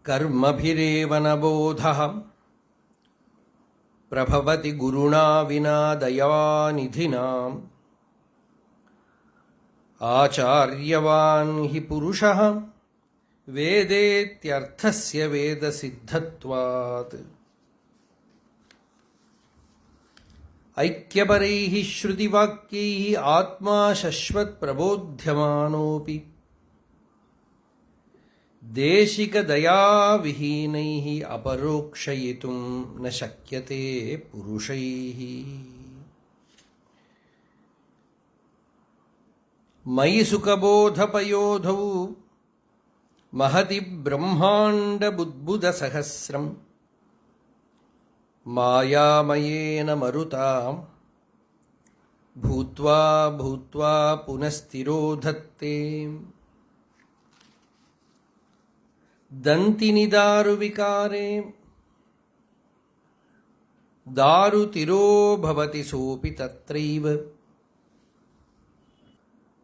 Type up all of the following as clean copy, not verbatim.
कर्मभिरेव न बोधः प्रभवति गुरुणा विना दयानिधिनाम् आचार्यवान् हि पुरुषः वेदेत्यर्थस्य वेदसिद्धत्वात् ऐक्यपरैः श्रुतिवाक्यैः आत्मा शश्वत्प्रबोध्यमानोऽपि देशिकदयाविहीनैः अपरोक्षयितुं न शक्यते पुरुषैः। मयि सुखबोधपयोधौ महति ब्रह्माण्डबुद्बुदसहस्रम् मायामयेन मरुतां भूत्वा भूत्वा पुनस्तिरोधत्ते दन्तिनि दारुविकारे दारुतिरो भवति सोऽपि तत्रैव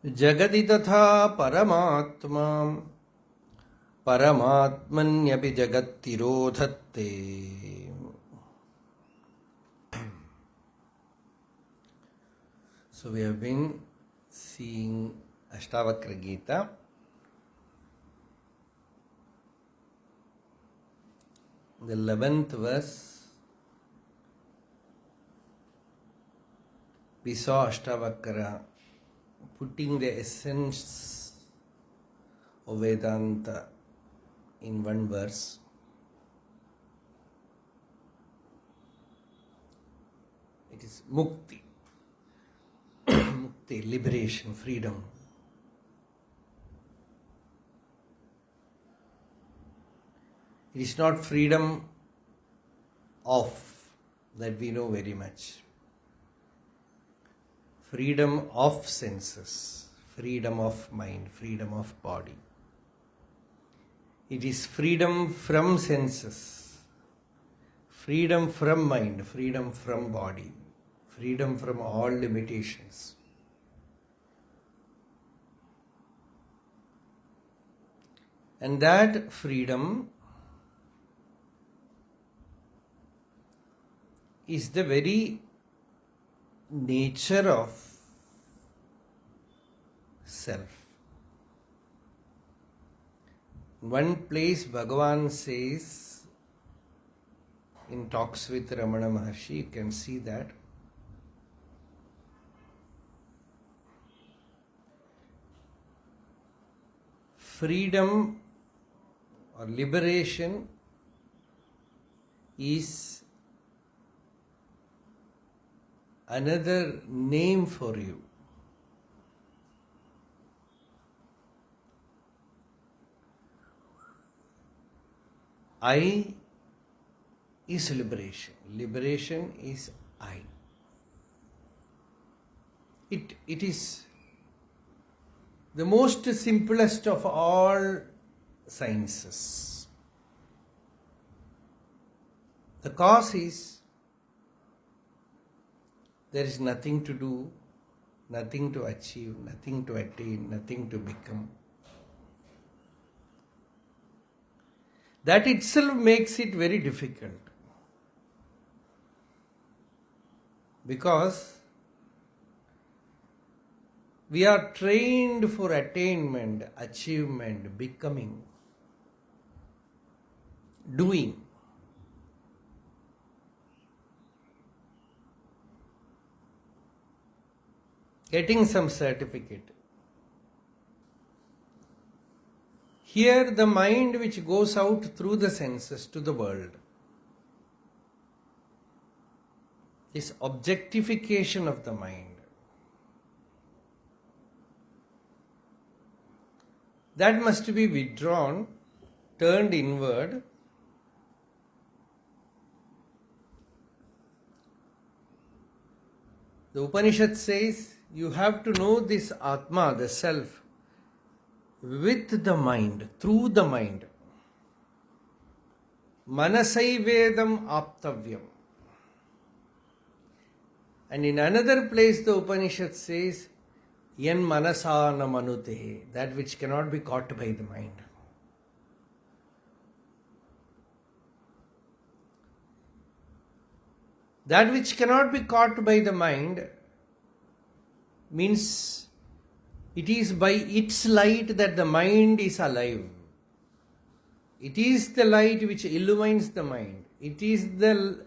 जगति तथा परमात्मा परमात्मन्यपि जगत्तिरोधत्ते। So we have been seeing Ashtavakra Gita. The 11th verse, we saw Ashtavakra putting the essence of Vedanta in one verse. It is mukti. Mukti, liberation, freedom. It is not freedom of, that we know very much. Freedom of senses, freedom of mind, freedom of body. It is freedom from senses, freedom from mind, freedom from body, freedom from all limitations. And that freedom is the very nature of self. One place Bhagavan says, in talks with Ramana Maharshi, you can see that freedom or liberation is another name for you. I is liberation. Liberation is I. It is the most simplest of all sciences. The cause is there is nothing to do, nothing to achieve, nothing to attain, nothing to become. That itself makes it very difficult. Because we are trained for attainment, achievement, becoming, doing. Getting some certificate. Here the mind which goes out through the senses to the world is objectification of the mind. That must be withdrawn, turned inward. The Upanishad says you have to know this Atma, the self, with the mind, through the mind. Manasai Vedam Aptavyam. And in another place the Upanishad says, Yan manasana manute, that which cannot be caught by the mind. That which cannot be caught by the mind means it is by its light that the mind is alive. It is the light which illumines the mind. It is the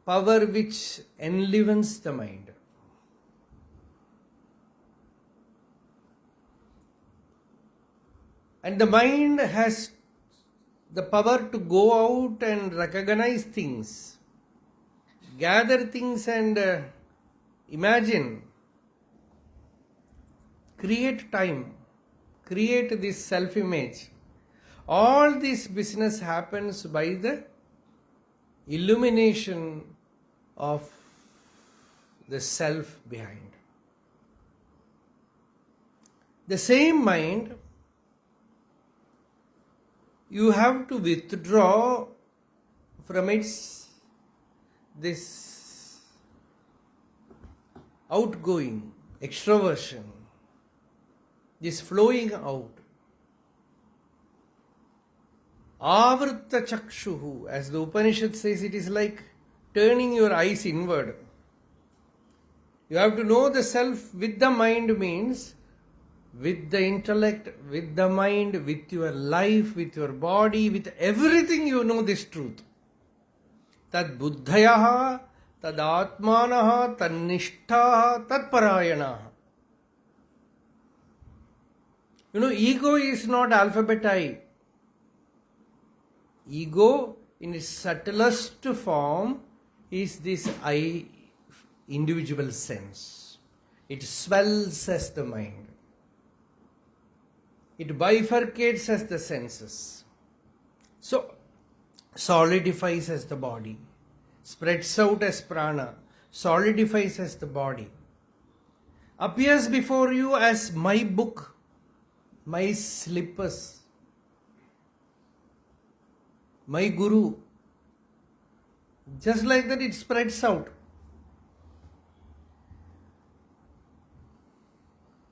power which enlivens the mind. And the mind has the power to go out and recognize things, gather things and imagine, create time, create this self-image. All this business happens by the illumination of the self behind. The same mind, you have to withdraw from its this outgoing, extroversion, this flowing out. Avrta chakshuhu, as the Upanishad says, it is like turning your eyes inward. You have to know the self with the mind means with the intellect, with the mind, with your life, with your body, with everything you know this truth. Tad buddhayaha, tad atmanaha, tad nishtaha, tad parayanaha. You know, ego is not alphabet I. Ego in its subtlest form is this I individual sense. It swells as the mind. It bifurcates as the senses. So, solidifies as the body, spreads out as prana, solidifies as the body, appears before you as my book, my slippers, my guru. Just like that, it spreads out.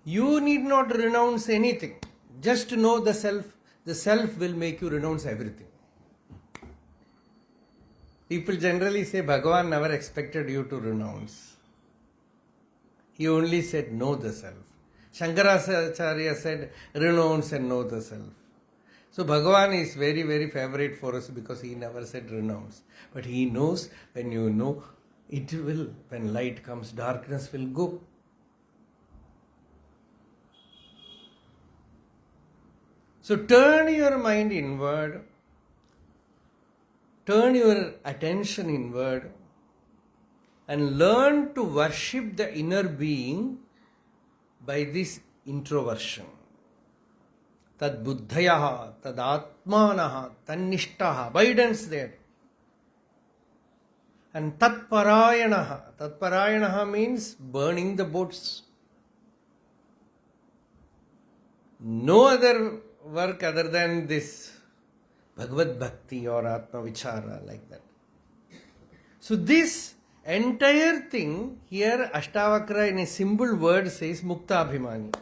You need not renounce anything. Just to know the self will make you renounce everything. People generally say Bhagavan never expected you to renounce. He only said know the self. Shankaracharya said renounce and know the self. So Bhagavan is very, very favorite for us because he never said renounce. But he knows when you know, it will, when light comes, darkness will go. So turn your mind inward, turn your attention inward and learn to worship the inner being by this introversion. Tad buddhayaha, tad atmanaha, tad nishtaha, abidance there. And tat parayanaha means burning the boats. No other work other than this Bhagavad Bhakti or Atma Vichara like that. So this entire thing here Ashtavakra in a simple word says Mukta Abhimani.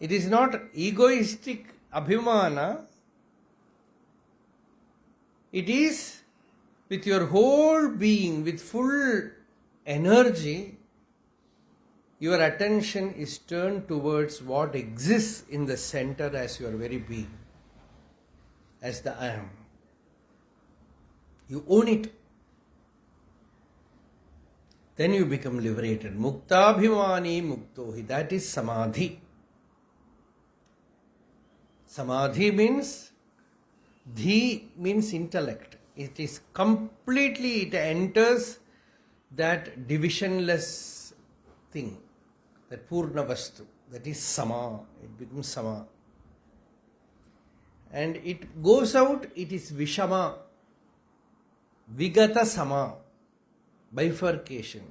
It is not egoistic Abhimana. It is with your whole being, with full energy, your attention is turned towards what exists in the center as your very being, as the I am. You own it. Then you become liberated. Muktabhimani muktohi. That is samadhi. Samadhi means, dhi means intellect. It is completely, it enters that divisionless thing, that Purna Vastu, that is Sama, it becomes Sama. And it goes out, it is Vishama, Vigata Sama, bifurcation,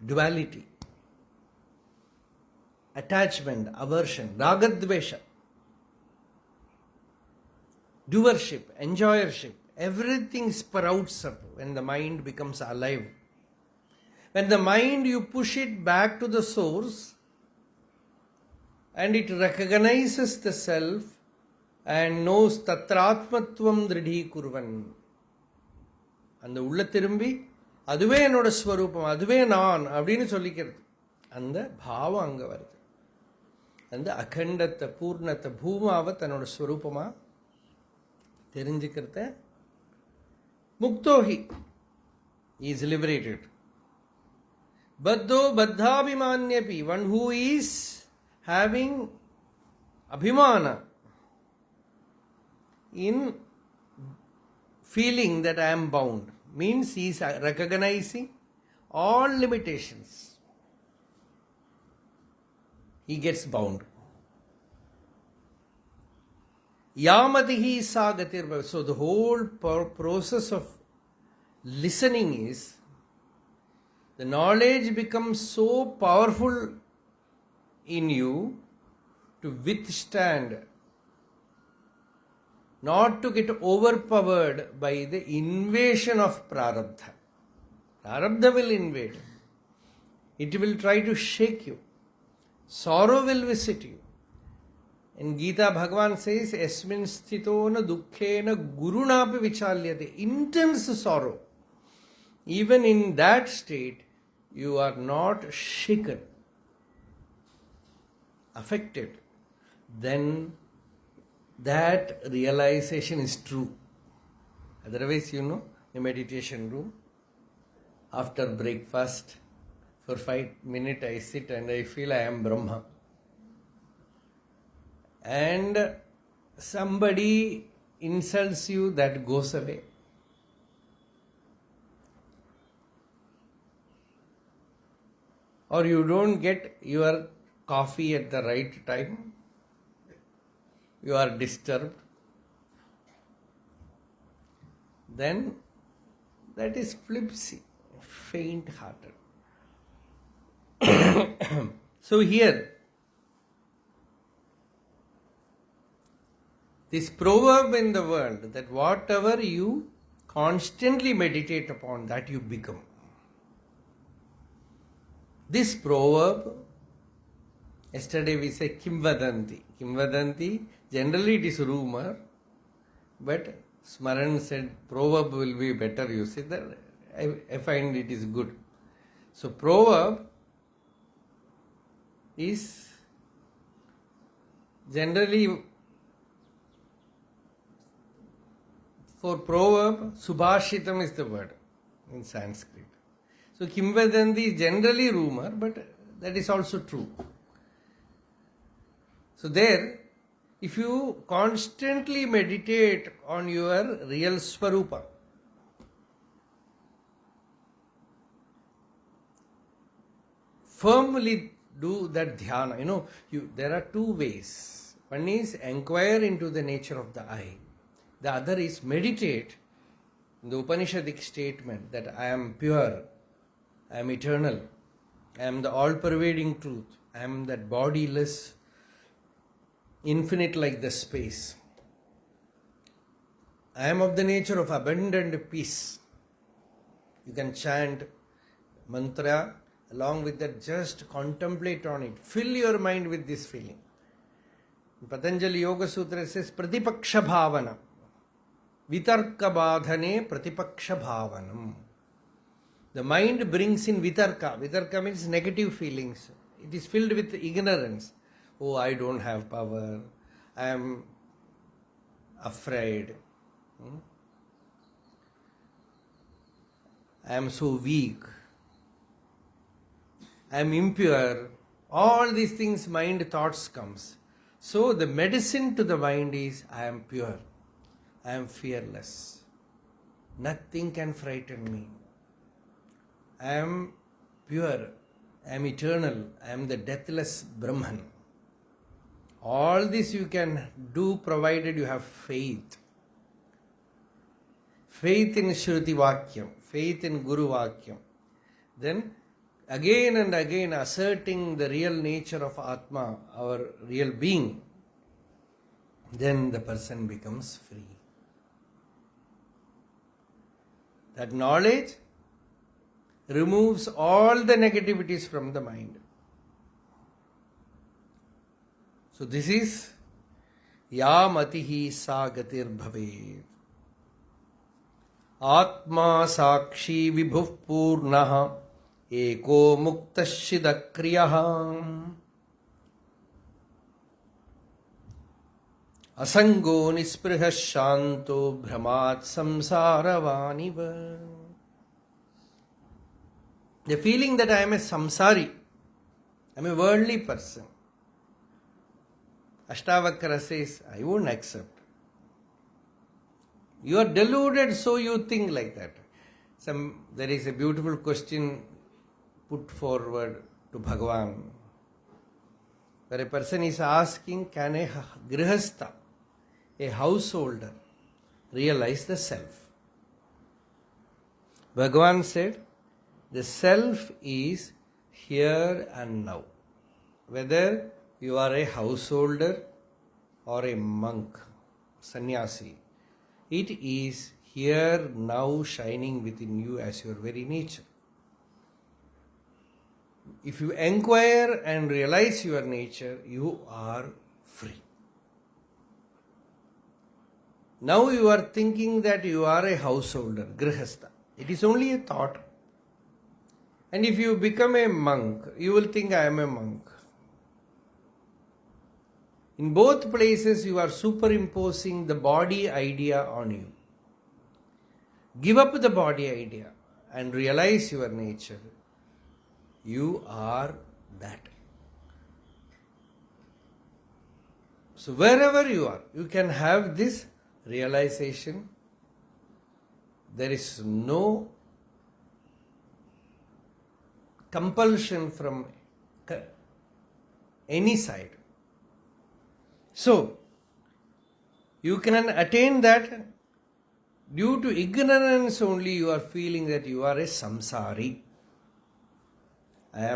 duality, attachment, aversion, Ragadvesha, doership, enjoyership, everything sprouts up when the mind becomes alive. When the mind, you push it back to the source and it recognizes the self and knows tatratmatvam dridhi kurvan. அந்த உள்ள திரும்பி அதுவே என்னோட ஸ்வரூபம், அதுவே நான் அப்படின்னு சொல்லிக்கிறது. அந்த பாவம் அங்கே வருது. அந்த அகண்டத்தை, பூர்ணத்தை, பூமாவை தன்னோட ஸ்வரூபமாக தெரிஞ்சுக்கிறத முக்தோஹி is liberated. Baddho baddhabhimanyapi, one who is having abhimana in feeling that I am bound, means he is recognizing all limitations. He gets bound. Yamatihi sagatir. So the whole process of listening is, the knowledge becomes so powerful in you to withstand, not to get overpowered by the invasion of prarabdha. Prarabdha will invade. It will try to shake you. Sorrow will visit you. In Gita, Bhagavan says, Esmin sthitona dukkhena gurunapi vichalyate. Intense sorrow. Even in that state, you are not shaken, affected. Then that realization is true. Otherwise, the meditation room, after breakfast, for 5 minutes I sit and I feel I am Brahma. And somebody insults you, that goes away. Or you don't get your coffee at the right time, you are disturbed, then that is flipsy, faint-hearted. So here, this proverb in the world, that whatever you constantly meditate upon, that you become. This proverb, yesterday we say Kimvadanti. Kimvadanti, generally it is rumor, but Smaran said proverb will be better usage. That I find it is good. So proverb is generally, for proverb, Subhashitam is the word in Sanskrit. So Kimvadanti is generally rumor, but that is also true. So there, if you constantly meditate on your real Swarupa, firmly do that dhyana. There are two ways. One is inquire into the nature of the I. The other is meditate in the Upanishadic statement that I am pure, I am eternal, I am the all-pervading truth, I am that bodiless, infinite like the space. I am of the nature of abundant peace. You can chant mantra, along with that just contemplate on it. Fill your mind with this feeling. Patanjali Yoga Sutra says Pratipaksha Bhavana. Vitarka Badhane Pratipaksha Bhavanam. The mind brings in vitarka. Vitarka means negative feelings. It is filled with ignorance. Oh, I don't have power. I am afraid. I am so weak. I am impure. All these things, mind thoughts comes. So the medicine to the mind is, I am pure. I am fearless. Nothing can frighten me. I am pure. I am eternal. I am the deathless Brahman. All this you can do provided you have faith. Faith in Shruti Vakyam. Faith in Guru Vakyam. Then again and again asserting the real nature of Atma, our real being, then the person becomes free. That knowledge removes all the negativities from the mind. So this is Ya Matihi Sa Gatir Bhavet. Atma Sakshi Vibhuv Purnaha Eko Muktashidakriyaha Asango Nispriha Shanto Brahmat Samsaravaniva. The feeling that I am a samsari, I am a worldly person. Ashtavakra says, I won't accept. You are deluded, so you think like that. There is a beautiful question put forward to Bhagavan, where a person is asking, can a grihastha, a householder, realize the self? Bhagavan said, the self is here and now. Whether you are a householder or a monk, sannyasi, it is here now shining within you as your very nature. If you inquire and realize your nature, you are free. Now you are thinking that you are a householder, grihastha. It is only a thought. And if you become a monk, you will think I am a monk. In both places, you are superimposing the body idea on you. Give up the body idea and realize your nature. You are that. So wherever you are, you can have this realization. There is no compulsion from any side. So, you can attain that. Due to ignorance only you are feeling that you are a samsari. I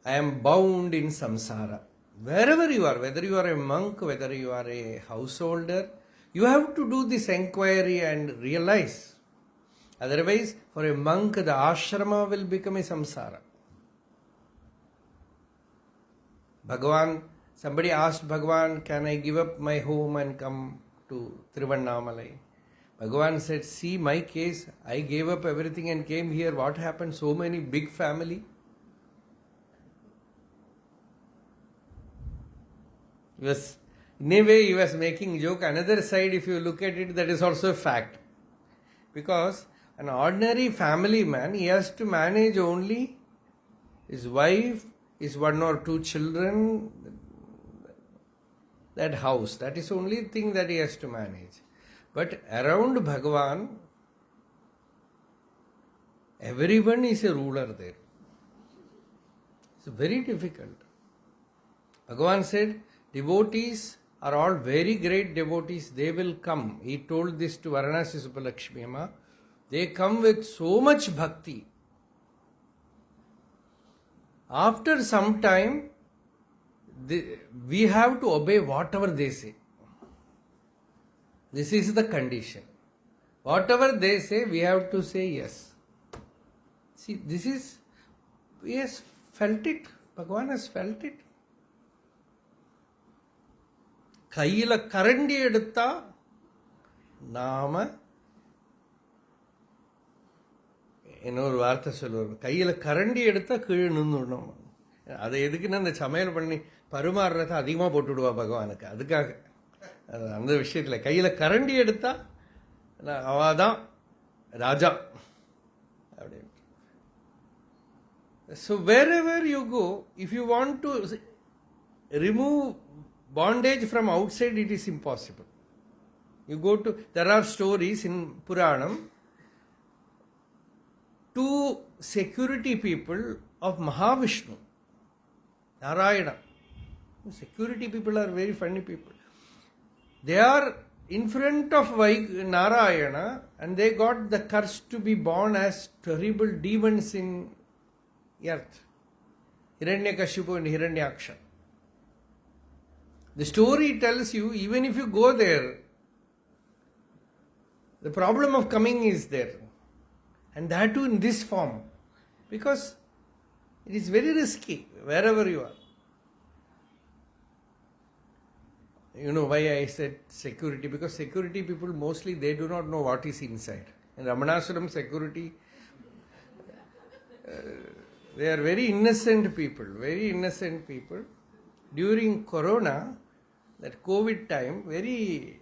am bound in samsara. Wherever you are, whether you are a monk, whether you are a householder, you have to do this enquiry and realize. Otherwise, for a monk, the ashrama will become a samsara. Somebody asked Bhagavan, can I give up my home and come to Tiruvannamalai? Bhagavan said, see my case, I gave up everything and came here. What happened? So many big family. In a way, he was making joke. Another side, if you look at it, that is also a fact. Because an ordinary family man, he has to manage only his wife, his 1 or 2 children, that house. That is the only thing that he has to manage. But around Bhagavan, everyone is a ruler there. It's very difficult. Bhagavan said, devotees are all very great devotees. They will come. He told this to Varanasi Subbalakshmi Amma. They come with so much bhakti. After some time, we have to obey whatever they say. This is the condition. Whatever they say, we have to say yes. See, this is, he has felt it. Bhagavan has felt it. கையில கரண்டி எடுத்தா நாம இன்னொரு வார்த்தை சொல்லுவார், கையில கரண்டி எடுத்தா கீழே நின்றுடணும். அதை எதுக்குன்னு அந்த சமையல் பண்ணி பருமாறுறத அதிகமாக போட்டுவிடுவா பகவானுக்கு. அதுக்காக அந்த விஷயத்தில் கையில் கரண்டி எடுத்தா அவாதான் ராஜா அப்படின்னு. So wherever you go, if you want to remove bondage from outside, it is impossible. You go to, there are stories in Puranam, 2 security people of Mahavishnu, Narayana. Security people are very funny people. They are in front of Narayana and they got the curse to be born as terrible demons in earth. Hiranyakashipu and Hiranyaksha. The story tells you, even if you go there, the problem of coming is there. And that too in this form. Because it is very risky wherever you are. You know why I said security? Because security people mostly, they do not know what is inside. In Ramanacharanatirtha security, they are very innocent people, very innocent people. During Corona, that COVID time, very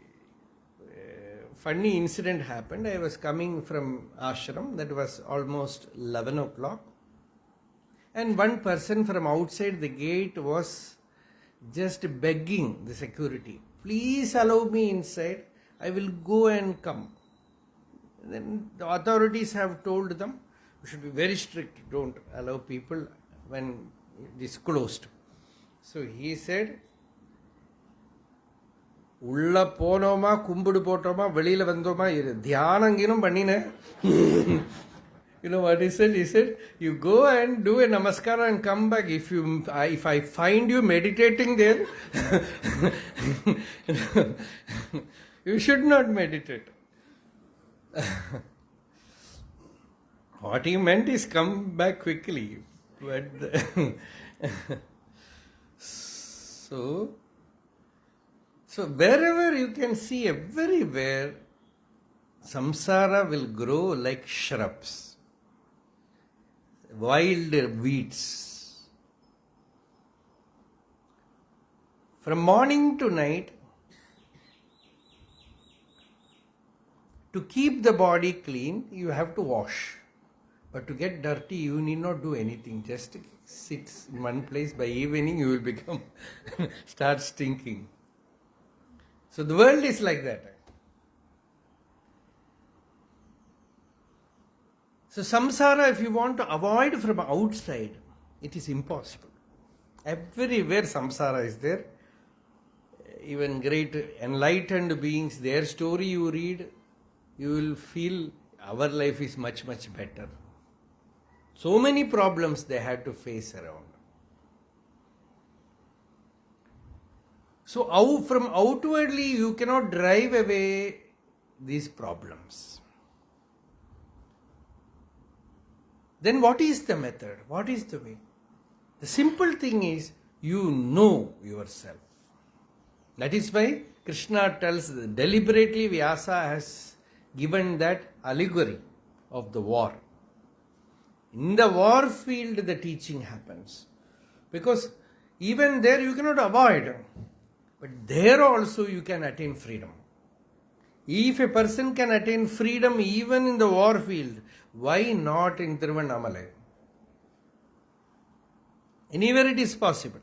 funny incident happened. I was coming from ashram, that was almost 11 o'clock. And one person from outside the gate was just begging the security, please allow me inside, I will go and come. Then the authorities have told them, you should be very strict, don't allow people when it is closed. So he said, உள்ள போனோமா கும்பிடு போட்டோமா வெளியில வந்தோமா இரு தியானங்கினும் பண்ணினேன். You know what he said? He said, you go and do a namaskara and come back. If I find you meditating there, you should not meditate. What he meant is come back quickly. But so wherever you can see, everywhere, samsara will grow like shrubs, wild weeds. From morning to night, to keep the body clean, you have to wash. But to get dirty, you need not do anything. Just sit in one place. By evening, you will become, start stinking. So the world is like that. So samsara, if you want to avoid from outside, it is impossible. Everywhere samsara is there. Even great enlightened beings, their story you read, you will feel our life is much, much better. So many problems they had to face around. So from outwardly you cannot drive away these problems. Then what is the method? What is the way? The simple thing is, you know yourself. That is why Krishna tells, deliberately Vyasa has given that allegory of the war. In the war field the teaching happens. Because even there you cannot avoid. But there also you can attain freedom. If a person can attain freedom even in the war field, why not in Tiruvannamalai? Anywhere it is possible.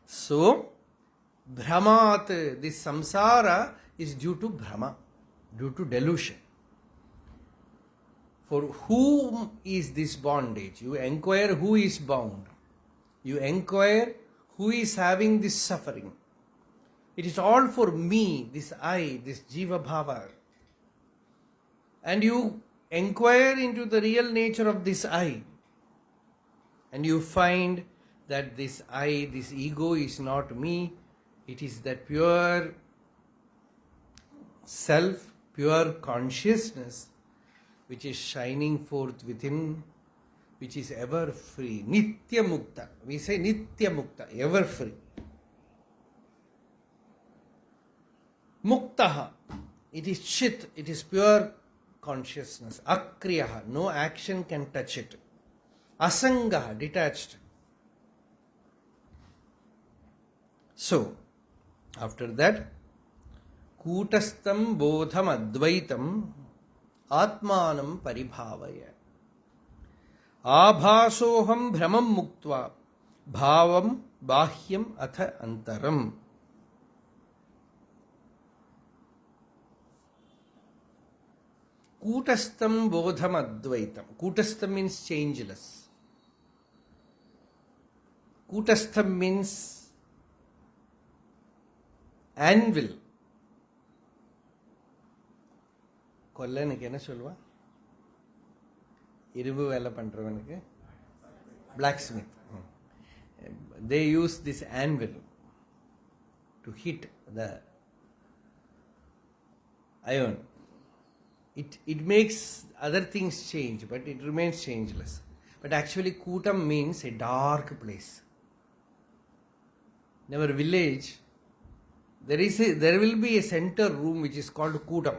So, Brahmat, this samsara is due to Brahma, due to delusion. For whom is this bondage? You inquire who is bound. You inquire who is having this suffering. It is all for me, this I, this Jiva Bhava. And you inquire into the real nature of this I. And you find that this I, this ego is not me. It is that pure self, pure consciousness which is shining forth within, which is ever free. Nitya Mukta. We say Nitya Mukta, ever free. Muktaha. It is Chit, it is pure consciousness. Akriyaha, no action can touch it. Asangaha, detached. So, after that, Kutastam Bodham Advaitam Atmanam Paribhavaya. Abhasoham Brahmam Muktva Bhavam Bahyam Atha Antaram. Kutastam Bodham Advaitam. Kutastam means changeless. Kutastam means anvil. கொல்லனுக்கு என்ன சொல்லுவா? இரும்பு வேலை பண்றவனுக்கு blacksmith. They use this anvil to hit the iron. It makes other things change, but it remains changeless. But actually Kutam means a dark place. In our village, there will be a center room which is called Kutam.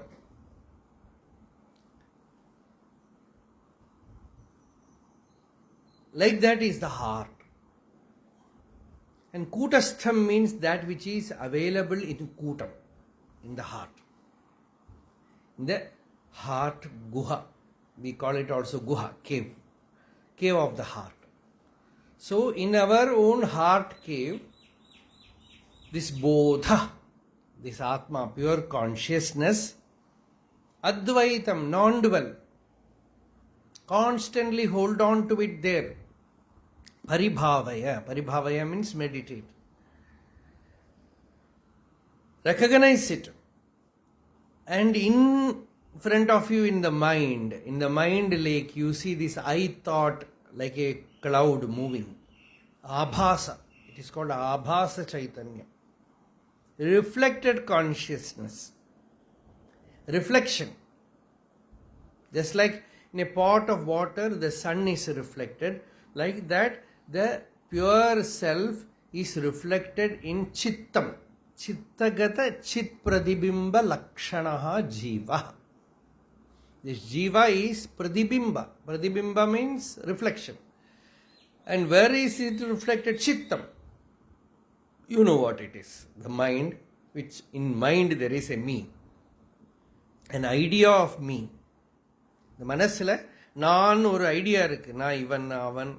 Like that is the heart. And Kutastham means that which is available in Kutam, in the heart. In the heart guha. We call it also guha, cave. Cave of the heart. So in our own heart cave, this bodha, this Atma, pure consciousness, Advaitam, non-dual, constantly hold on to it there. Paribhavaya. Paribhavaya means meditate. Recognize it. And in front of you in the mind lake, you see this I thought like a cloud moving. Abhasa. It is called Abhasa Chaitanya. Reflected consciousness. Reflection. Just like in a pot of water, the sun is reflected. Like that, the pure self is reflected in Chittam. Chittagata Chit Pradibimba Lakshanaha Jiva. This Jiva is Pradibimba. Pradibimba means reflection. And where is it reflected? Chittam. You know what it is. The mind, which in mind there is a me. An idea of me. The மனசில் நான் ஒரு idea இருக்கு. நான் இவன் அவன்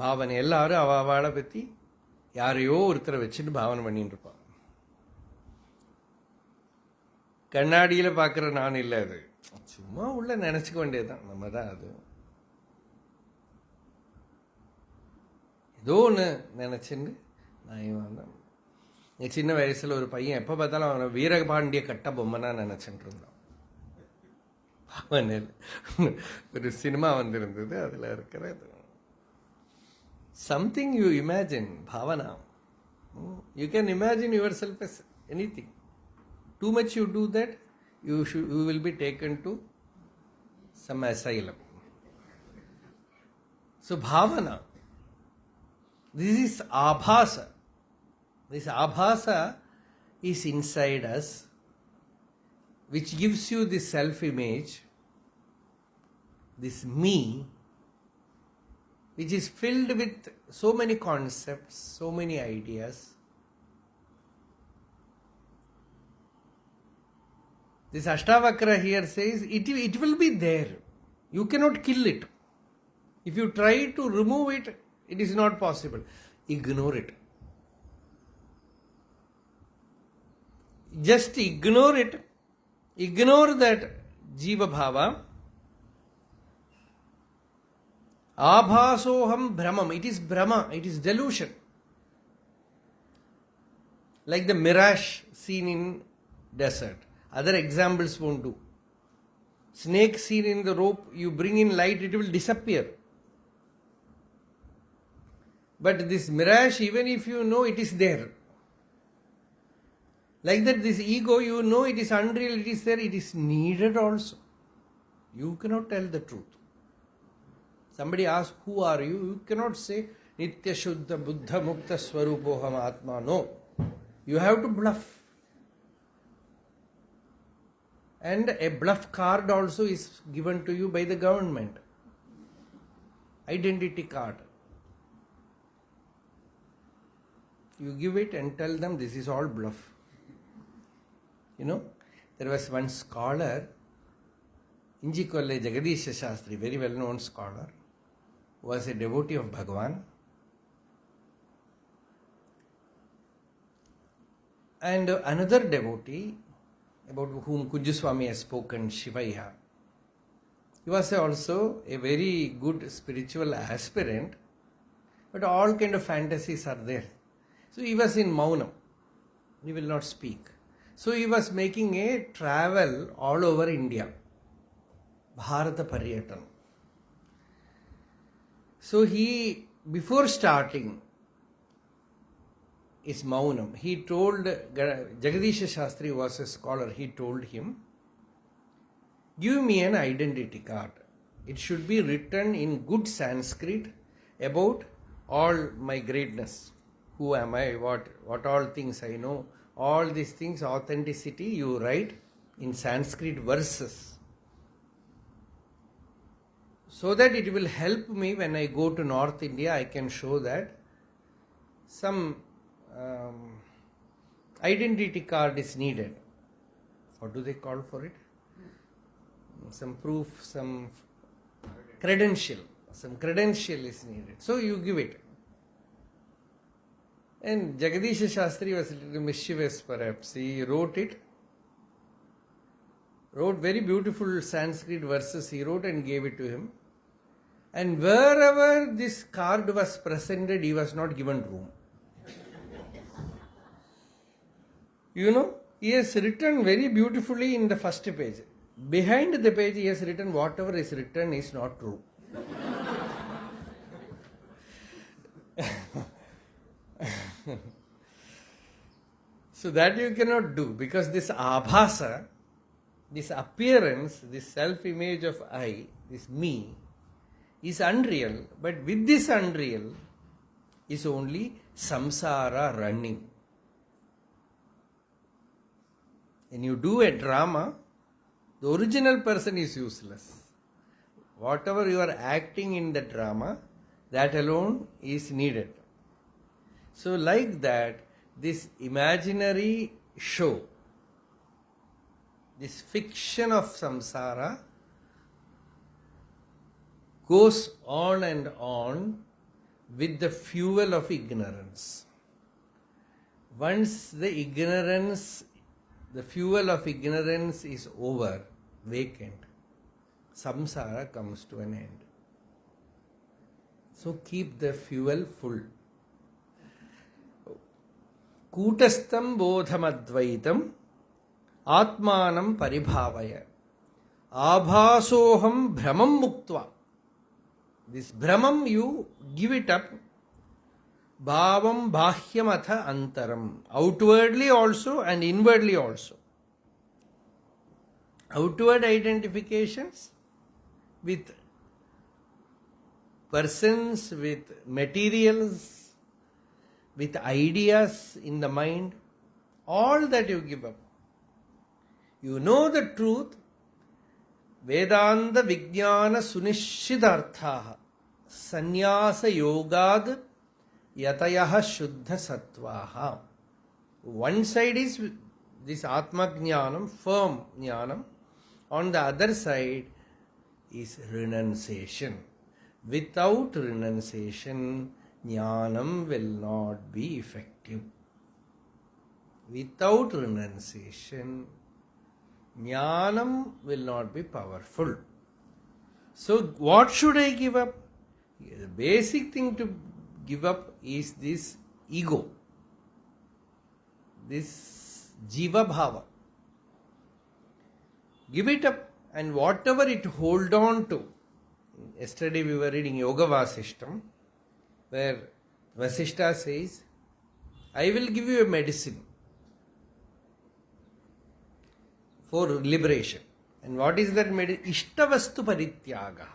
பாவனை எல்லாரும் அவளை பற்றி யாரையோ ஒருத்தரை வச்சுட்டு பாவனை பண்ணிட்டு இருப்பான். கண்ணாடியில் பார்க்குற நான் இல்லை, அது சும்மா உள்ள நினச்சிக்க வேண்டியதுதான். நம்ம தான் அது ஏதோ ஒன்று நினச்சின்னு நான் இவன் தான். சின்ன வயசில் ஒரு பையன் எப்போ பார்த்தாலும் அவனை வீரபாண்டிய கட்ட பொம்மைனா நினச்சிட்டு இருந்தான். ஒரு சினிமா வந்திருந்தது, அதில் இருக்கிறது something you imagine, bhavana. You can imagine yourself as anything. Too much you do that, you will be taken to some asylum. So bhavana, this is abhasa. This abhasa is inside us, which gives you this self-image, this me, which is filled with so many concepts, so many ideas. This Ashtavakra here says, it will be there. You cannot kill it. If you try to remove it, it is not possible. Ignore it. Just ignore it. Ignore that Jiva Bhava. Abhasoham Brahmam. It is Brahma. It is delusion. Like the mirage seen in desert. Other examples won't do. Snake seen in the rope, you bring in light, it will disappear. But this mirage, even if you know, it is there. Like that, this ego, you know it is unreal, it is there, it is needed also. You cannot tell the truth. Somebody asks, who are you? You cannot say, Nitya Shuddha Buddha Mukta Swarupoham Atma. No. You have to bluff. And a bluff card also is given to you by the government. Identity card. You give it and tell them this is all bluff. You know, there was one scholar, Injikolle Jagadisha Shastri, very well known scholar, was a devotee of Bhagavan. And another devotee, about whom Swami has spoken, Shivaya, he was also a very good spiritual aspirant, but all kind of fantasies are there. So he was in Maunam. He will not speak. So he was making a travel all over India. Bharata Paryatan. So he, before starting his Maunam, he told, Jagadisha Shastri was a scholar, he told him, give me an identity card. It should be written in good Sanskrit about all my greatness. Who am I? What all things I know? All these things, authenticity, you write in Sanskrit verses. so that it will help me when I go to North India. I can show that some identity card is needed. What do they call for it? Some proof, some credential. Some credential is needed. So you give it. And Jagadisha Shastri was a little mischievous perhaps. He wrote very beautiful Sanskrit verses he wrote and gave it to him. And wherever this card was presented, he was not given room. You know, he has written very beautifully in the first page. Behind the page he has written, whatever is written is not true. So that you cannot do, because this abhasa, this appearance, this self-image of I, this me, is unreal. But with this unreal is only samsara running. When you do a drama, the original person is useless. Whatever you are acting in the drama, that alone is needed. So like that, this imaginary show, this fiction of samsara goes on and on with the fuel of ignorance. Once the fuel of ignorance is over, vacant, samsara comes to an end. So keep the fuel full. Kutastam bodhamadvaitam atmanam paribhavaya abhasoham brahmam muktva. This brahmam, you give it up. Bhavam bhahyamatha antaram. Outwardly also and inwardly also. Outward identifications with persons, with materials, with ideas in the mind, all that you give up. You know the truth. Vedanta Vijnana Sunishidarthaha Sannyasa Yogad Yatayaha Shuddha Sattvaha. One side is this Atma Jnanam, firm Jnanam. On the other side is renunciation. Without renunciation, Jnanam will not be effective. Without renunciation, Jnanam will not be powerful. So what should I give up? The basic thing to give up is this ego, this jiva bhava. Give it up, and whatever it hold on to. Yesterday we were reading Yoga Vasishtam, where Vasishta says, I will give you a medicine for liberation. And what is that medicine? Ishtavastu parityaga.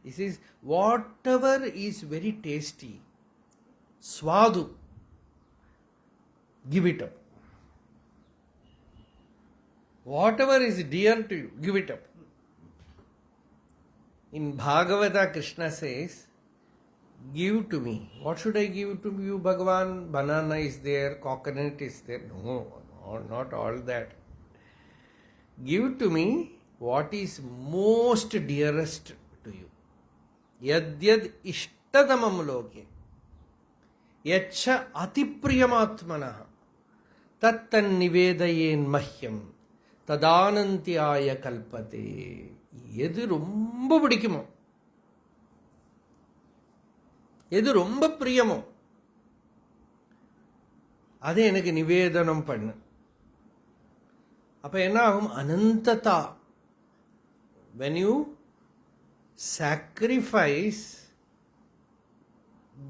He says, whatever is very tasty, swadu, give it up. Whatever is dear to you, give it up. In Bhagavata, Krishna says, give to me. What should I give to you, Bhagavan? Banana is there, coconut is there. No, not all that. Give to me what is most dearest to you. Yadyad ishtadamam loke. Yacha atipriyamatmanaha. Tattan nivedayen mahyam. Tadanantyaya kalpate. எது ரொம்ப பிடிக்குமோ, எது ரொம்ப பிரியமோ, அதை எனக்கு நிவேதனம் பண்ணு. அப்ப என்ன ஆகும்? அனந்ததா. When you sacrifice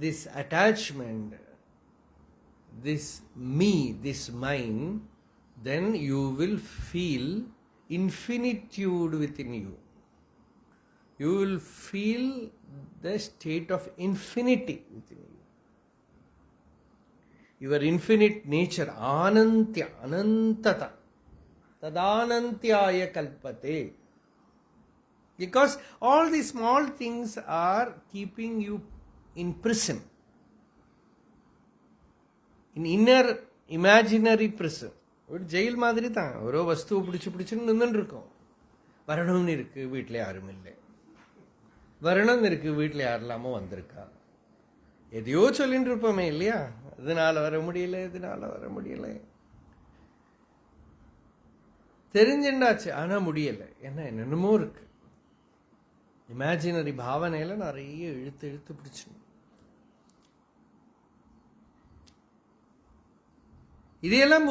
this attachment, this me, this mine, then you will feel infinitude within you. You will feel the state of infinity within you. Your infinite nature, anantya, anantata, tadanantyaya kalpate. Because all these small things are keeping you in prison. In inner imaginary prison. ஒரு jail மாதிரி தான். ஒரு வஸ்துவை பிடிச்சுன்னு நின்றுட்டு இருக்கோம். வரணும்னு இருக்கு, வீட்டில் யாரும் இல்லை. வரணும்னு இருக்கு, வீட்டில் யாரெல்லாமோ வந்திருக்கா. எதையோ சொல்லிட்டு இருப்போமே இல்லையா? இதனால வர முடியல, இதனால வர முடியல. தெரிஞ்சுண்டாச்சு, ஆனால் முடியலை. என்ன என்னென்னமோ இருக்கு. இமேஜினரி பாவனையில் நிறைய இழுத்து பிடிச்சு. இதையெல்லாம்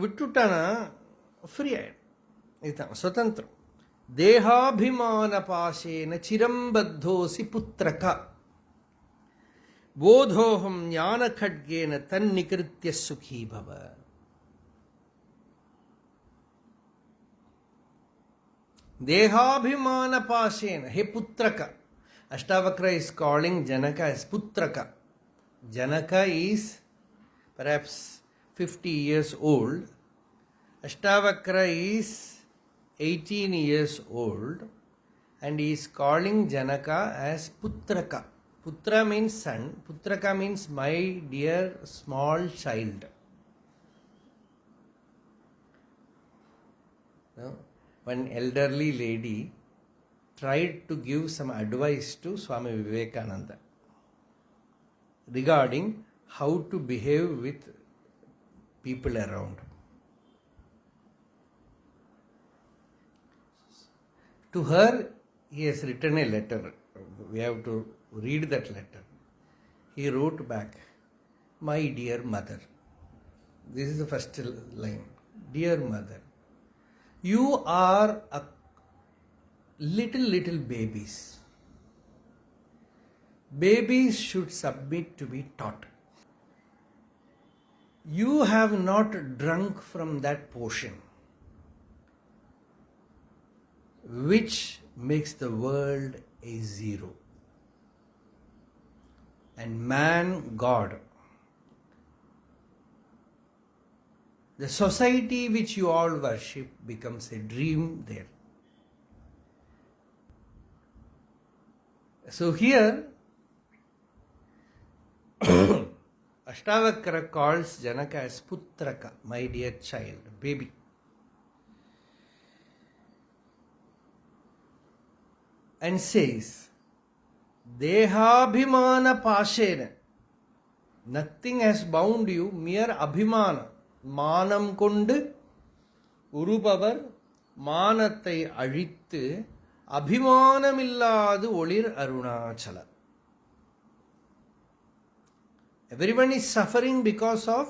விட்டுட்டானா ஃப்ரீ ஆயிடும். இதுதான் சுதந்திரம். தேகாபிமான பாசேன சிரம்பத்தோசி புத்திரகா போதோகம் ஞான கட்கேன தன்னிகிருத்திய சுகீ பவ. தேகாபிமான பாசேன, ஹே புத்திரகா. Ashtavakra is calling Janaka as putraka. Janaka is perhaps 50 years old. Ashtavakra is 18 years old and he is calling Janaka as Putraka. Putra means son, Putraka means my dear small child. No? One elderly lady tried to give some advice to Swami Vivekananda regarding how to behave with people around. To her, he has written a letter. We have to read that letter. He wrote back, "My dear mother." This is the first line. "Dear mother, you are a little babies. Babies should submit to be taught. You have not drunk from that potion which makes the world a zero and man God. The society which you all worship becomes a dream there." So here Ashtavakra calls Janaka as Putraka, my dear child, baby. And says, Dehabhimana Pashena. Nothing has bound you, mere Abhimana. Manam kondu Urupavar Manathai Adithu Abhimanamilladu Olir Arunachala. Everyone is suffering because of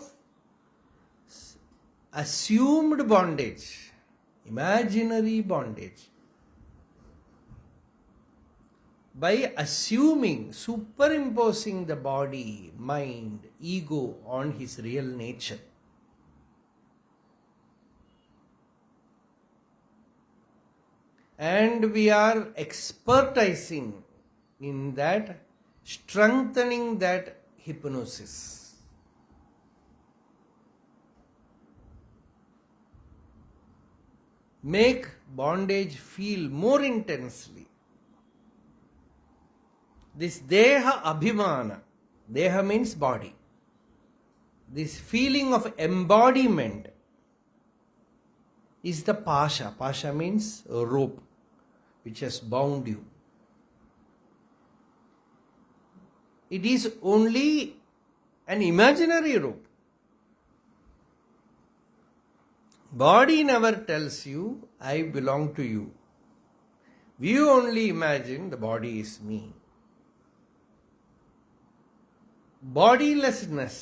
assumed bondage, imaginary bondage. By assuming, superimposing the body, mind, ego on his real nature. And we are expertising in that, strengthening that hypnosis. Make bondage feel more intensely. This Deha Abhimana, Deha means body. This feeling of embodiment is the Pasha. Pasha means a rope which has bound you. It is only an imaginary rope. Body never tells you, I belong to you. We only imagine the body is me. Bodilessness,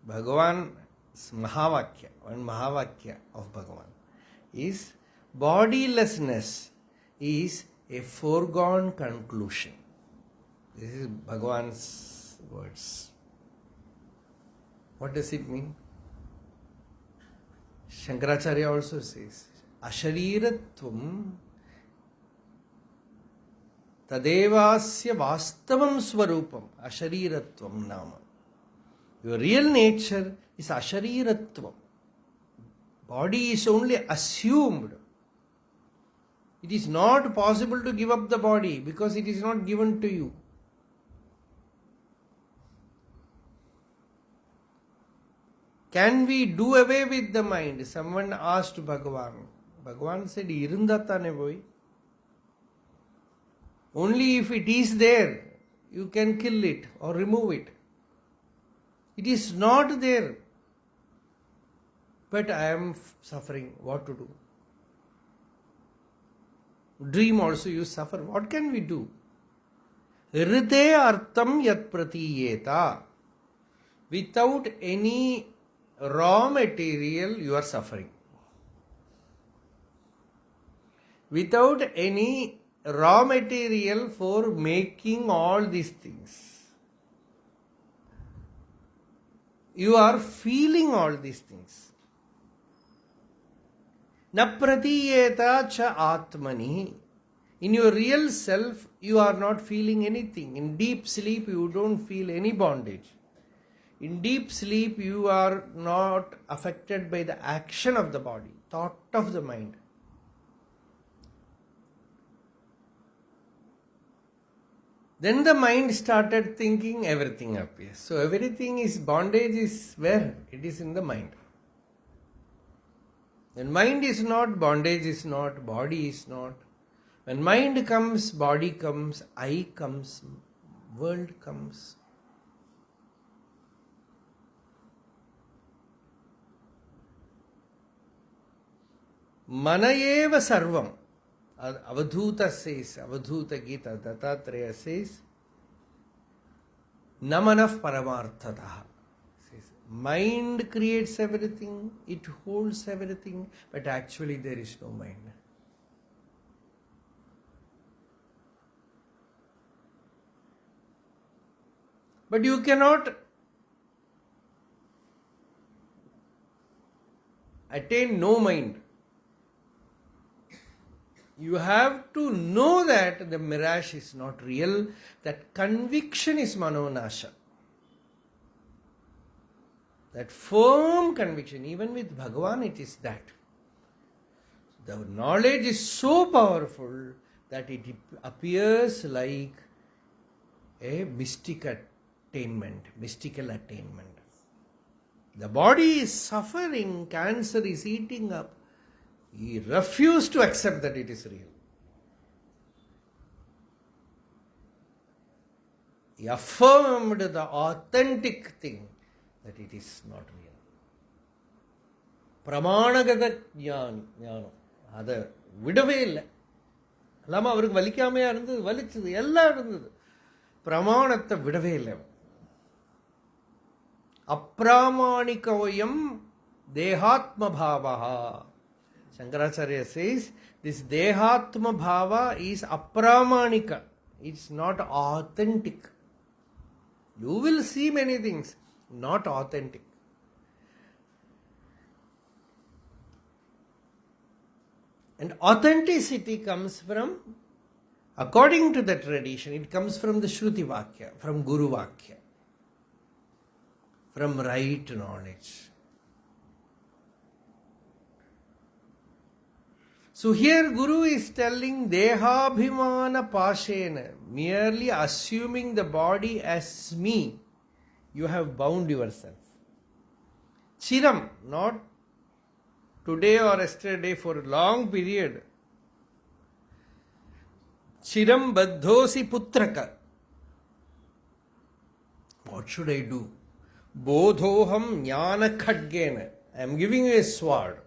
Bhagavan's Mahavakya, one Mahavakya of Bhagavan, is bodilessness is a foregone conclusion. This is Bhagavan's words. What does it mean? Shankaracharya also says, Ashariratvam Tadevasya Vastavam Swarupam. Ashariratvam Nama. Your real nature is Ashariratvam. Body is only assumed. It is not possible to give up the body because it is not given to you. Can we do away with the mind? Someone asked Bhagavan. Bhagavan said, Irundatane boy. Only if it is there, you can kill it or remove it. It is not there. But I am suffering. What to do? Dream also you suffer. What can we do? Hride artham yat pratiyeta. Without any raw material, you are suffering. Without any raw material for making all these things, you are feeling all these things. Na pratiyeta cha atmani. In your real self, you are not feeling anything. In deep sleep, you don't feel any bondage. In deep sleep, you are not affected by the action of the body, thought of the mind. Then the mind started thinking, everything appears. So everything is bondage is where? It is in the mind. When mind is not, bondage is not, body is not. When mind comes, body comes, I comes, world comes. Manayeva sarvam. Avadhuta says, Avadhuta Gita, Dattatreya says, Namanaf paramarthataha. Says, mind creates everything, it holds everything, but actually there is no mind. But you cannot attain no mind. You have to know that the mirage is not real, that conviction is manonasha. That firm conviction, even with Bhagavan it is that. The knowledge is so powerful that it appears like a mystical attainment. The body is suffering, cancer is eating up. He refused to accept that it is real. He affirmed the authentic thing that it is not real. Pramanagata jnanam. அதை விடவே இல்லை. இல்லாமல் அவருக்கு வலிக்காமையா இருந்தது, வலிச்சது, எல்லாம் இருந்தது. பிரமாணத்தை விடவே இல்லை. அப்ராமாணிகோயம் தேகாத்ம பாவா. Shankaracharya says this dehatma bhava is apramanika. It's not authentic. You will see many things, not authentic. And authenticity comes from, according to the tradition, it comes from the Shruti Vakya, from Guru Vakya, from right knowledge. So here Guru is telling Dehabhimana Pashena, merely assuming the body as me, you have bound yourself. Chiram, not today or yesterday, for a long period. Chiram baddhosi putraka. What should I do? Bodhoham jnana khadgena. I am giving you a sword.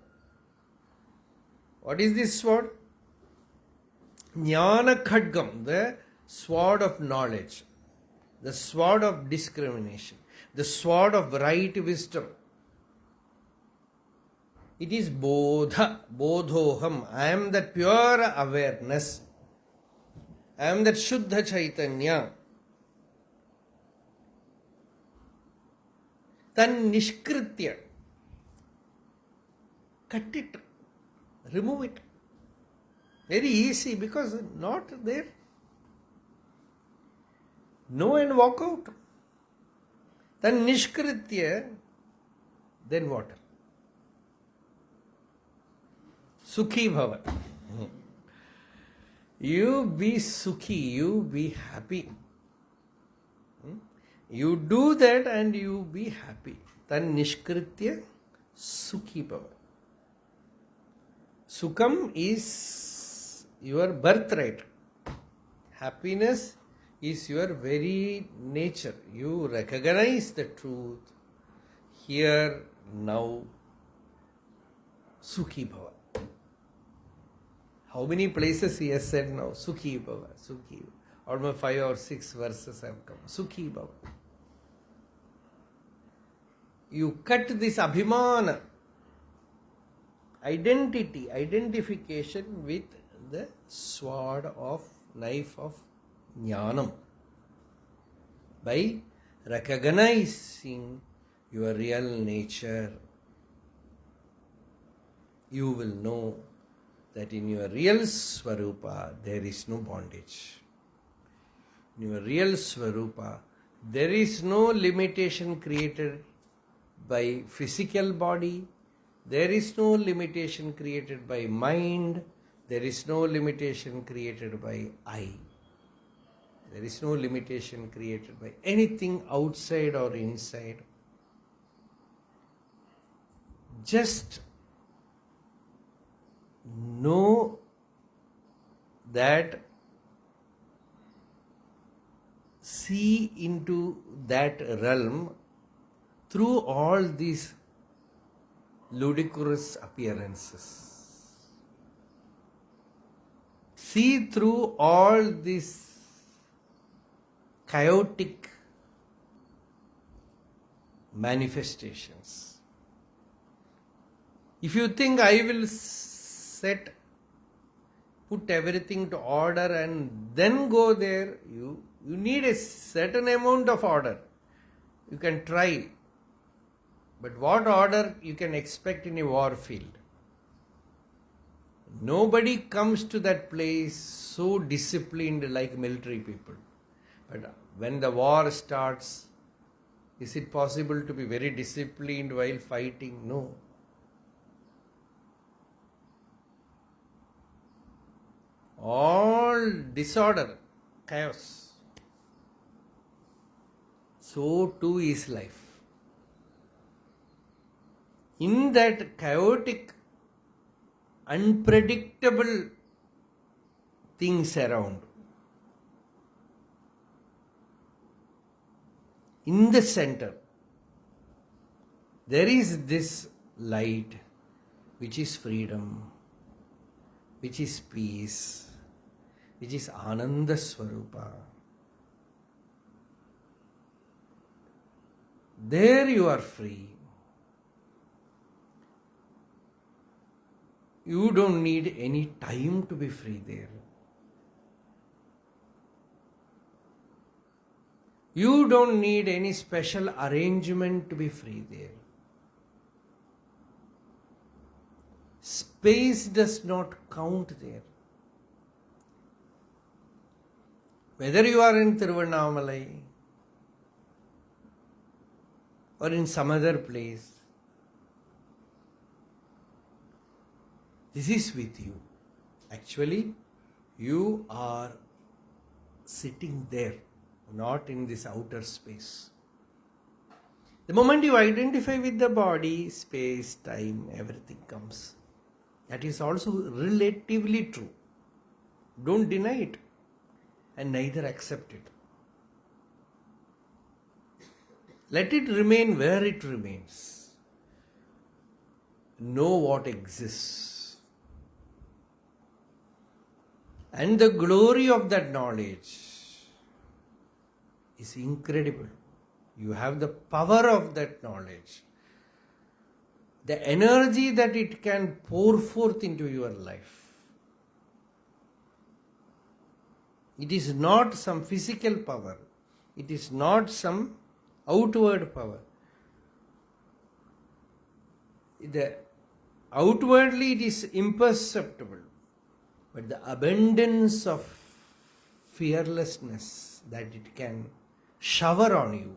What is this sword? Jnana khadgam, the sword of knowledge, the sword of discrimination, the sword of right wisdom. It is bodha, bodhoham. I am that pure awareness. I am that Shuddha Chaitanya. Tan nishkritya. Cut it. Remove it. Very easy because not there. Know and walk out. Then nishkritya, then what? Sukhi bhava. You be sukhi, you be happy. You do that and you be happy. Tan nishkritya sukhi bhava. Sukham is your birthright. Happiness is your very nature. You recognize the truth. Here, now, sukhi bhava. How many places he has said now? Sukhi bhava, sukhi. Almost 5 or 6 verses have come. Sukhi bhava. You cut this abhimana, identity, identification with the sword of, knife of jnanam. By recognizing your real nature, you will know that in your real Swarupa there is no bondage. In your real Swarupa there is no limitation created by physical body, there is no limitation created by mind, there is no limitation created by I. There is no limitation created by anything outside or inside. Just know that, see into that realm through all these ludicrous appearances. See through all these chaotic manifestations. If you think I will put everything to order and then go there, you need a certain amount of order. You can try. But what order you can expect in a war field? Nobody comes to that place so disciplined like military people. But when the war starts, is it possible to be very disciplined while fighting? No. All disorder, chaos. So too is life. In that chaotic, unpredictable things around, in the center, there is this light which is freedom, which is peace, which is Ananda Swarupa. There you are free. You don't need any time to be free there. You don't need any special arrangement to be free there. Space does not count there. Whether you are in Tiruvannamalai or in some other place, this is with you. Actually, you are sitting there, not in this outer space. The moment you identify with the body, space, time, everything comes. That is also relatively true. Don't deny it and neither accept it. Let it remain where it remains. Know what exists. And the glory of that knowledge is incredible. You have the power of that knowledge. The energy that it can pour forth into your life. It is not some physical power. It is not some outward power. Outwardly it is imperceptible. But the abundance of fearlessness that it can shower on you,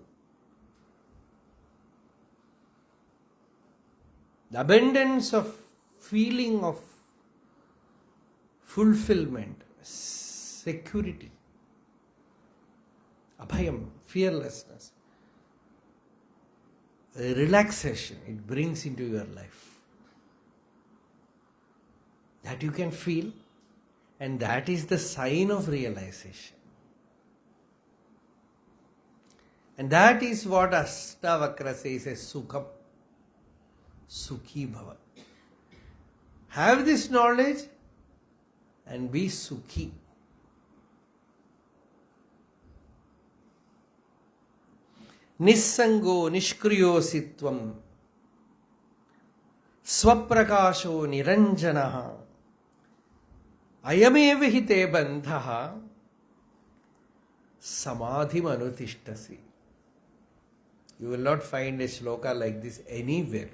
the abundance of feeling of fulfillment, security, abhayam, fearlessness, relaxation it brings into your life. That you can feel, and that is the sign of realization. And that is what Ashtavakra says as Sukham. Sukhi Bhava. Have this knowledge and be Sukhi. Nissango Nishkriyo Sitvam Swaprakasho Niranjanaha Ayameva Hite Bandhaha Samadhi Manuthishtasi. You will not find a shloka like this anywhere.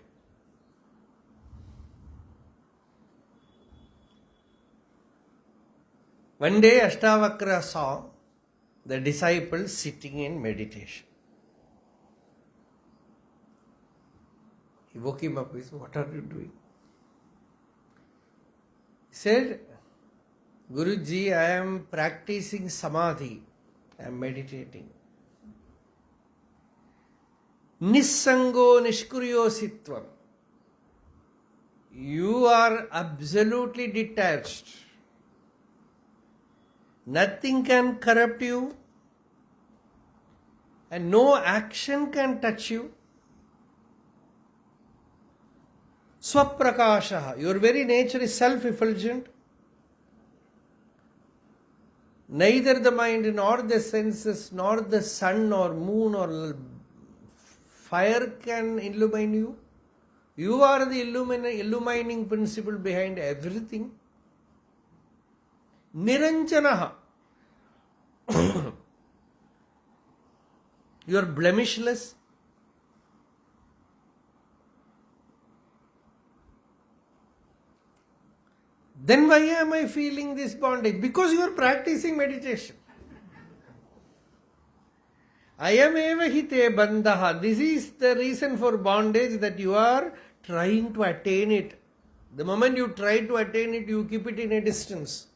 One day Ashtavakra saw the disciples sitting in meditation. He woke him up. He said, "What are you doing?" He said, "Guruji, I am practicing samadhi. I am meditating. Nissango Nishkuriyo Sitvam. You are absolutely detached. Nothing can corrupt you, and no action can touch you. Swaprakasha, your very nature is self-effulgent. Neither the mind nor the senses nor the sun or moon or fire can illumine you. You are the illumining principle behind everything. Niranjanaha. You are blemishless. Then why am I feeling this bondage? Because you are practicing meditation. Ayameva hite bandhaha. This is the reason for bondage, that you are trying to attain it. The moment you try to attain it, you keep it in a distance.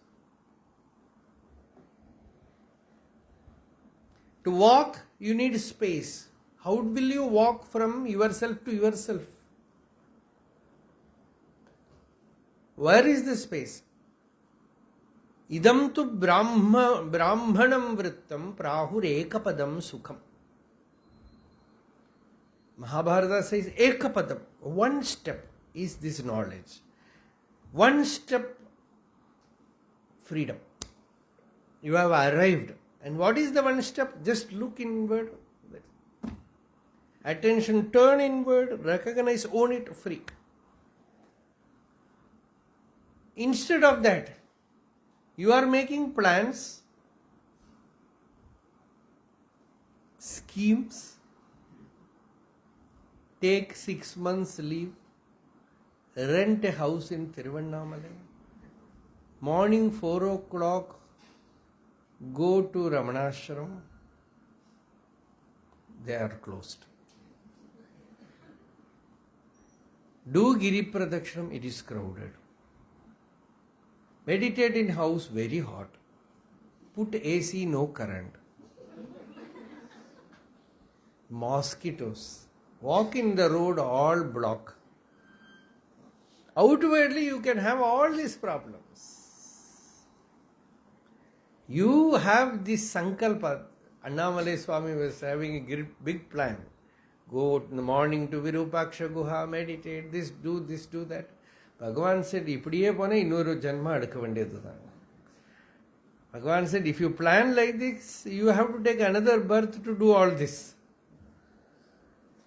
To walk, you need space. How will you walk from yourself to yourself? Where is the space? Idam tu brahmanam vrittam prahur ekapadam sukham. Mahabharata says ekapadam, one step is this knowledge. One step freedom. You have arrived. And what is the one step? Just look inward. Attention turn inward, recognize, own it, free. Instead of that, you are making plans, schemes, take 6 months leave, rent a house in Tiruvannamalai, morning 4 o'clock, go to Ramanacharanatirtha, they are closed. Do Giri Pradakshinam, it is crowded. Meditate in house, very hot. Put AC, no current. Mosquitoes. Walk in the road, all block. Outwardly, you can have all these problems. You have this sankalpa. Annamalai Swami was having a big plan. Go in the morning to Virupaksha Guha, meditate, this, do that. Bhagavan said, இப்படியே போனா இன்னொரு ஜன்மா எடுக்க வேண்டியதுதான். Bhagavan said, if you plan like this, you have to take another birth to do all this.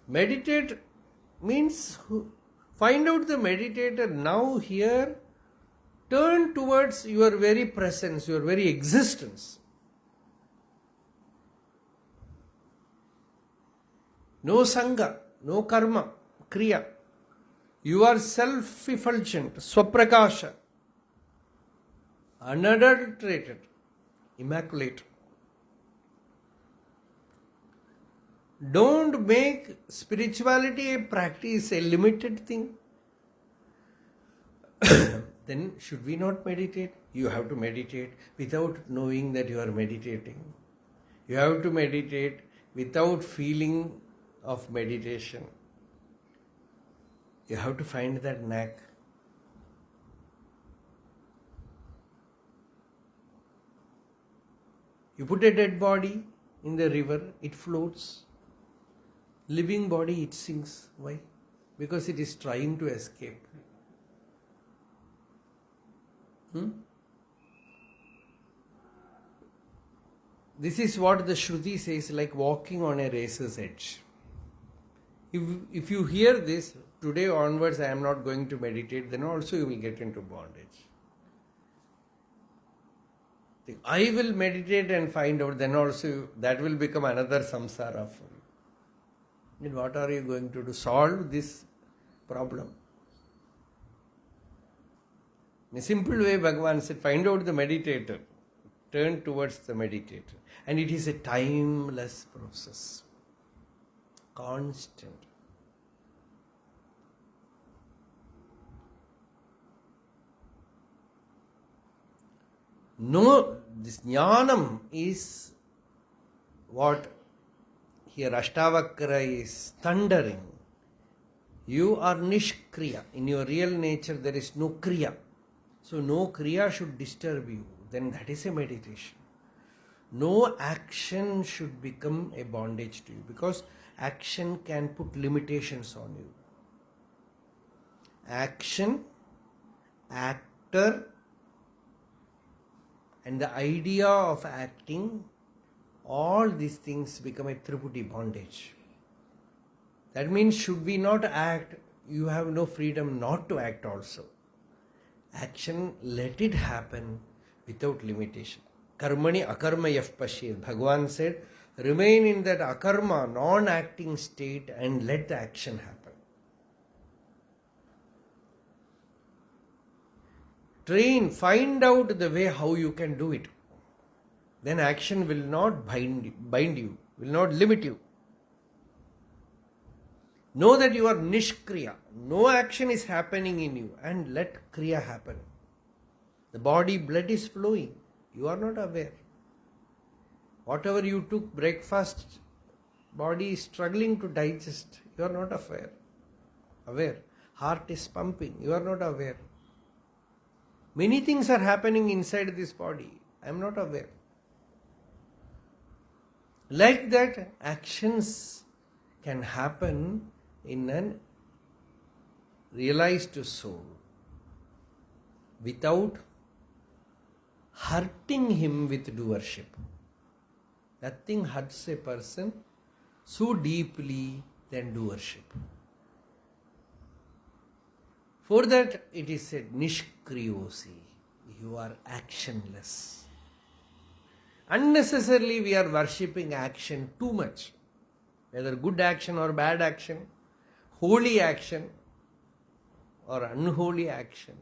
Meditate means find out the meditator now here, turn towards your very presence, your very existence. No sangha, no karma, kriya. You are self-effulgent, swaprakasha, unadulterated, immaculate. Don't make spirituality a practice, a limited thing. then should we not meditate? You have to meditate without knowing that you are meditating. You have to meditate without feeling of meditation. You have to find that knack. You put a dead body in the river, it floats. Living body, it sinks. Why? Because it is trying to escape. This is what the Shruti says, like walking on a razor's edge. If you hear this, today onwards I am not going to meditate, then also you will get into bondage. I will meditate and find out, then also that will become another samsara for you. Then what are you going to do? Solve this problem. In a simple way, Bhagavan said, find out the meditator. Turn towards the meditator. And it is a timeless process. Constant. No, this jnanam is what here Ashtavakra is thundering. You are nishkriya. In your real nature there is no kriya. So no kriya should disturb you. Then that is a meditation. No action should become a bondage to you, because action can put limitations on you. Action, actor, and the idea of acting, all these things become a triputi bondage. That means should we not act, you have no freedom not to act also. Action, let it happen without limitation. Karmani akarma yaf pashir. Bhagavan said, remain in that akarma, non-acting state and let the action happen. Train, find out the way how you can do it. Then action will not bind you, will not limit you. Know that you are nishkriya. No action is happening in you, and let kriya happen. The body, blood is flowing. You are not aware. Whatever you took breakfast, body is struggling to digest. You are not aware. Heart is pumping. You are not aware. Many things are happening inside this body. I am not aware. Like that, actions can happen in an realized soul without hurting him with doership. Nothing hurts a person so deeply than doership. For that it is said, nishkriyosi. You are actionless. Unnecessarily we are worshipping action too much. Whether good action or bad action, holy action or unholy action.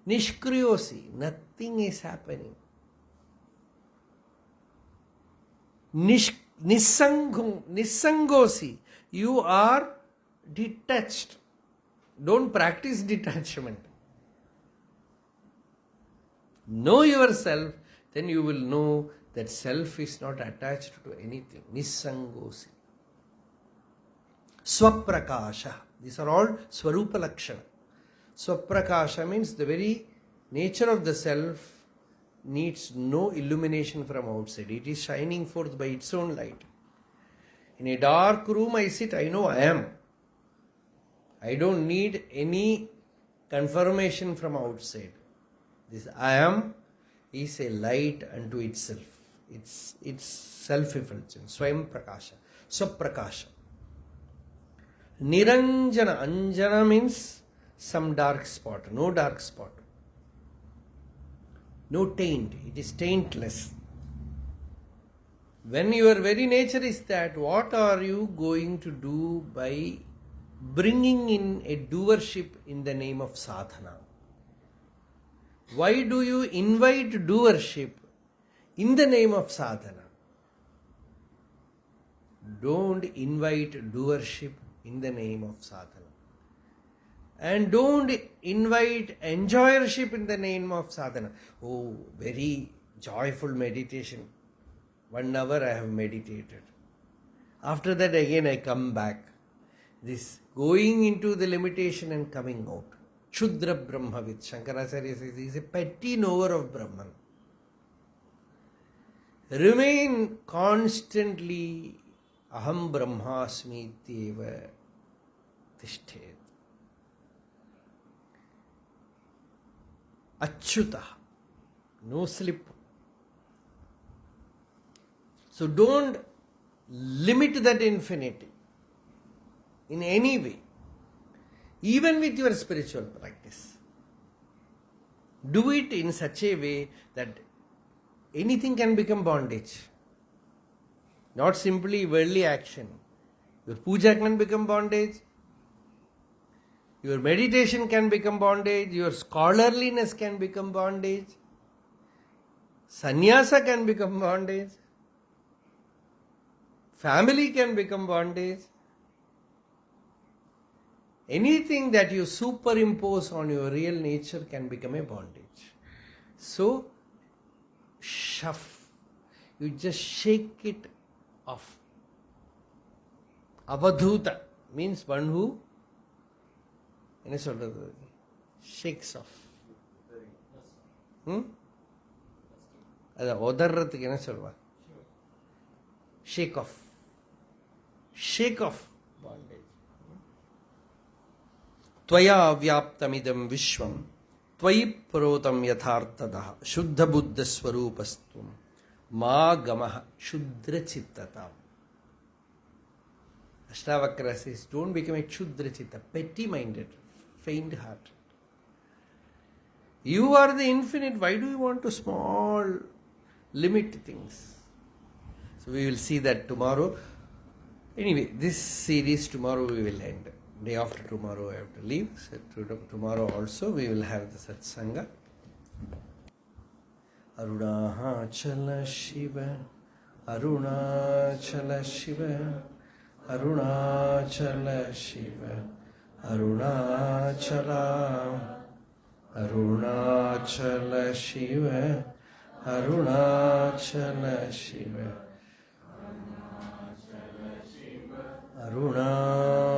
Nishkriyosi, nothing is happening. Nisangosi, you are detached. Don't practice detachment. Know yourself, then you will know that self is not attached to anything. Nisangosi. Swaprakasha. These are all Swarupa Lakshana. Swaprakasha means the very nature of the self needs no illumination from outside. It is shining forth by its own light. In a dark room I sit, I know I am. I don't need any confirmation from outside. This I am is a light unto itself. It's self-effulgence. Swayam Prakasha. Swaprakasha. Niranjana. Anjana means some dark spot. No dark spot. No taint. It is taintless. When your very nature is that, what are you going to do by bringing in a doership in the name of sadhana? Why do you invite doership in the name of sadhana? Don't invite doership in the name of sadhana. And don't invite enjoyership in the name of sadhana. Oh, very joyful meditation. 1 hour I have meditated. After that again I come back. This going into the limitation and coming out. Kshudra Brahmavid. Shankaracharya says he is a petty knower of Brahman. Remain constantly aham brahmasmi ityeva tishthet. Achyuta. No slip. So don't limit that infinity in any way. Even with your spiritual practice. Do it in such a way that anything can become bondage. Not simply worldly action. Your puja can become bondage. Your meditation can become bondage. Your scholarliness can become bondage. Sannyasa can become bondage. Family can become bondage. Anything that you superimpose on your real nature can become a bondage. So, you just shake it off. Avadhuta means one who shakes off. Odarrathukku enna solva? Shake off. Shake off bondage. Tvaya vyaptamidam vishvam tvayi protam yathartadaha shuddha buddha swarupastum ma gamaha shudra chittatam. Ashtavakra says, don't become a Kshudra Chitta, petty-minded, faint-hearted. You are the infinite. Why do you want to small, limit things? So we will see that tomorrow. Anyway, this series tomorrow we will end. Day after tomorrow I have to leave. So tomorrow also we will have the satsanga. Arunachala Shiva, Arunachala Shiva. Arunachala Shiva, Arunachala, Arunachala Shiva, Arunachala Shiva, Arunachala.